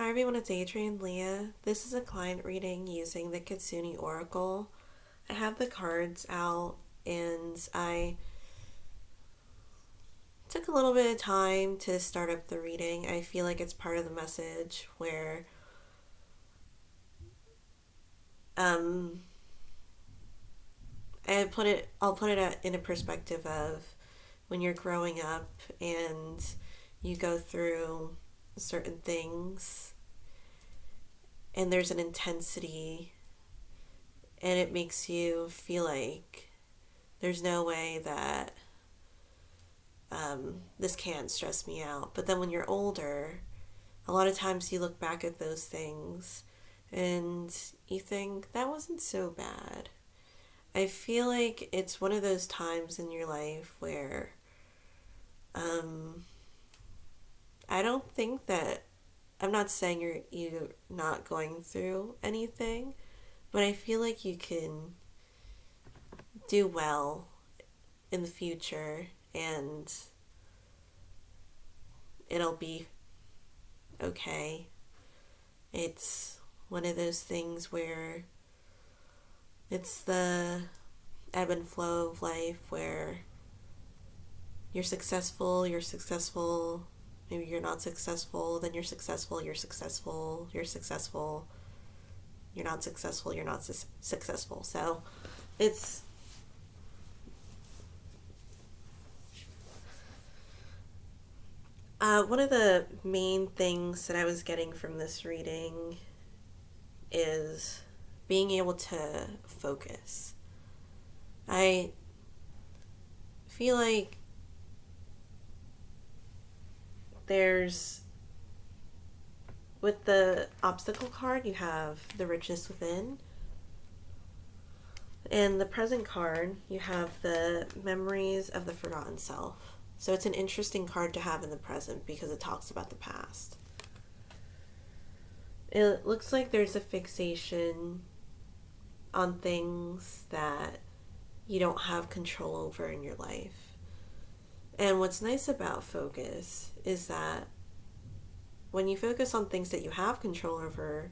Hi everyone, it's Adrienne Leah. This is a client reading using the Kitsune Oracle. I have the cards out and I took a little bit of time to start up the reading. I feel like it's part of the message where um I'll put it in a perspective of when you're growing up and you go through certain things and there's an intensity and it makes you feel like there's no way that this can't stress me out. But then when you're older, a lot of times you look back at those things and you think that wasn't so bad. I feel like it's one of those times in your life where um, I don't think that I'm not saying you're not going through anything, but I feel like you can do well in the future and it'll be okay. It's one of those things where it's the ebb and flow of life where you're successful, maybe you're not successful, then you're successful, you're successful, you're successful, you're not successful, you're not successful. So it's one of the main things that I was getting from this reading is being able to focus. I feel like there's, with the obstacle card, you have the richness within. And the present card, you have the memories of the forgotten self. So it's an interesting card to have in the present because it talks about the past. It looks like there's a fixation on things that you don't have control over in your life. And what's nice about focus is that when you focus on things that you have control over,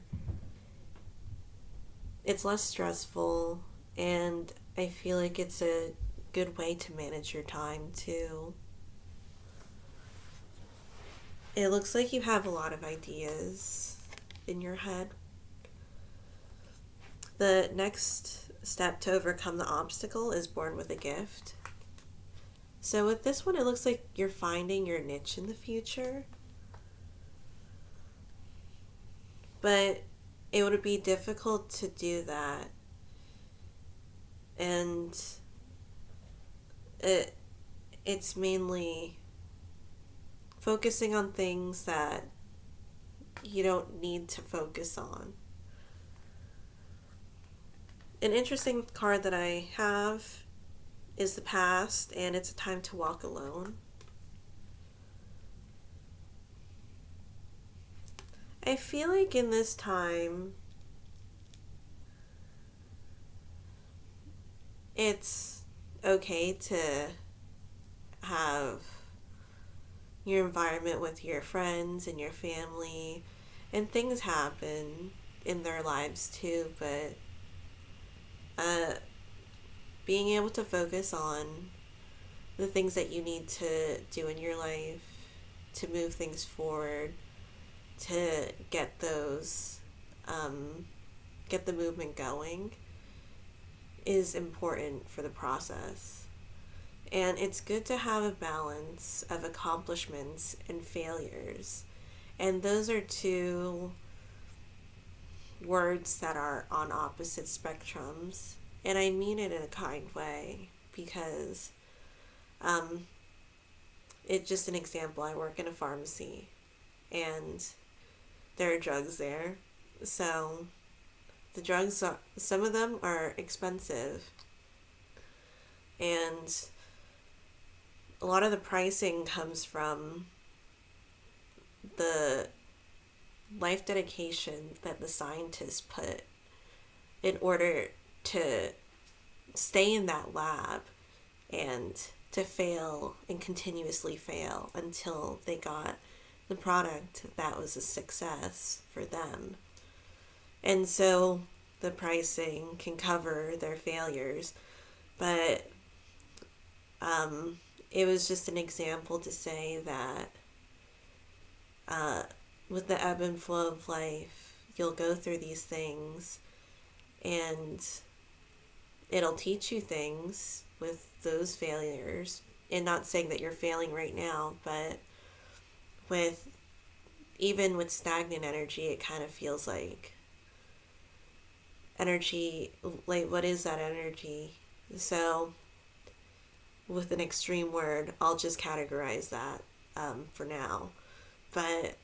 it's less stressful, and I feel like it's a good way to manage your time too. It looks like you have a lot of ideas in your head. The next step to overcome the obstacle is born with a gift. So with this one, it looks like you're finding your niche in the future. But it would be difficult to do that. And it's mainly focusing on things that you don't need to focus on. An interesting card that I have is the past, and it's a time to walk alone. I feel like in this time, it's okay to have your environment with your friends and your family, and things happen in their lives too, but being able to focus on the things that you need to do in your life to move things forward, to get those, get the movement going, is important for the process. And it's good to have a balance of accomplishments and failures. And those are two words that are on opposite spectrums. And I mean it in a kind way because it's just an example. I work in a pharmacy and there are drugs there. So the drugs, some of them are expensive. And a lot of the pricing comes from the life dedication that the scientists put in order to stay in that lab and to fail and continuously fail until they got the product that was a success for them. And so the pricing can cover their failures. But it was just an example to say that with the ebb and flow of life, you'll go through these things and it'll teach you things with those failures. And not saying that you're failing right now, but with even with stagnant energy, it kind of feels like energy, like what is that energy? So with an extreme word, I'll just categorize that for now. But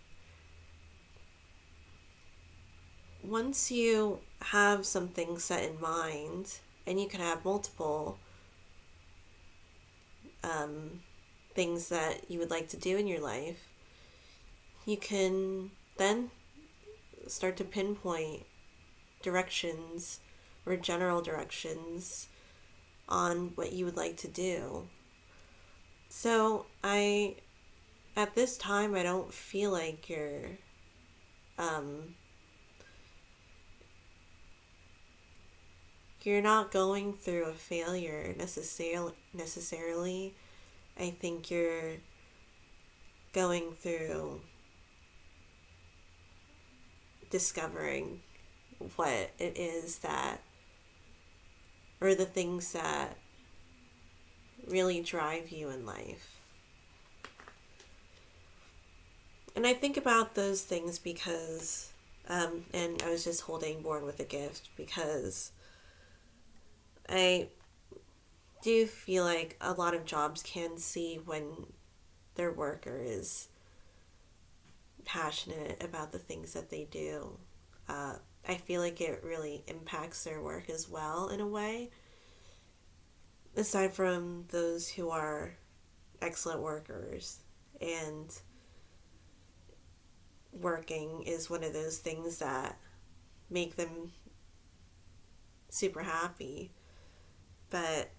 once you have something set in mind, and you can have multiple things that you would like to do in your life, you can then start to pinpoint directions or general directions on what you would like to do. So at this time, I don't feel like you're not going through a failure necessarily. I think you're going through discovering what it is that, or the things that really drive you in life. And I think about those things because, and I was just holding Born with a Gift because I do feel like a lot of jobs can see when their worker is passionate about the things that they do. I feel like it really impacts their work as well in a way. Aside from those who are excellent workers, and working is one of those things that make them super happy. But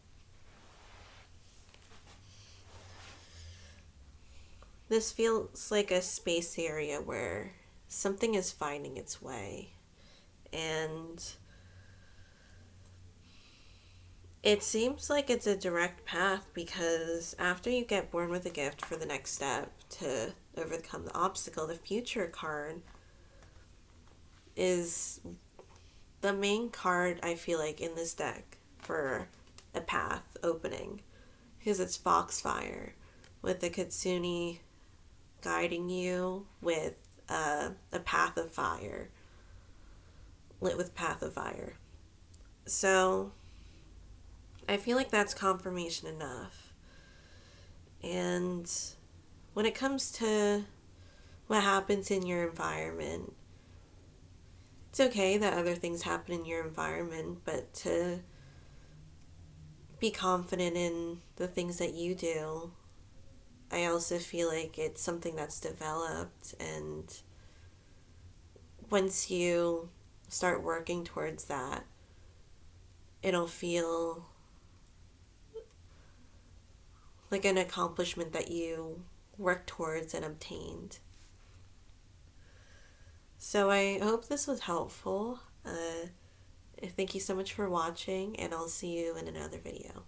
this feels like a space area where something is finding its way. And it seems like it's a direct path because after you get Born with a Gift for the next step to overcome the obstacle, the Future card is the main card, I feel like, in this deck for a path opening, because it's Foxfire with the Kitsune guiding you with a path of fire, lit with path of fire. So I feel like that's confirmation enough. And when it comes to what happens in your environment, it's okay that other things happen in your environment, but to be confident in the things that you do, I also feel like it's something that's developed, and once you start working towards that, it'll feel like an accomplishment that you worked towards and obtained. So I hope this was helpful. Thank you so much for watching, and I'll see you in another video.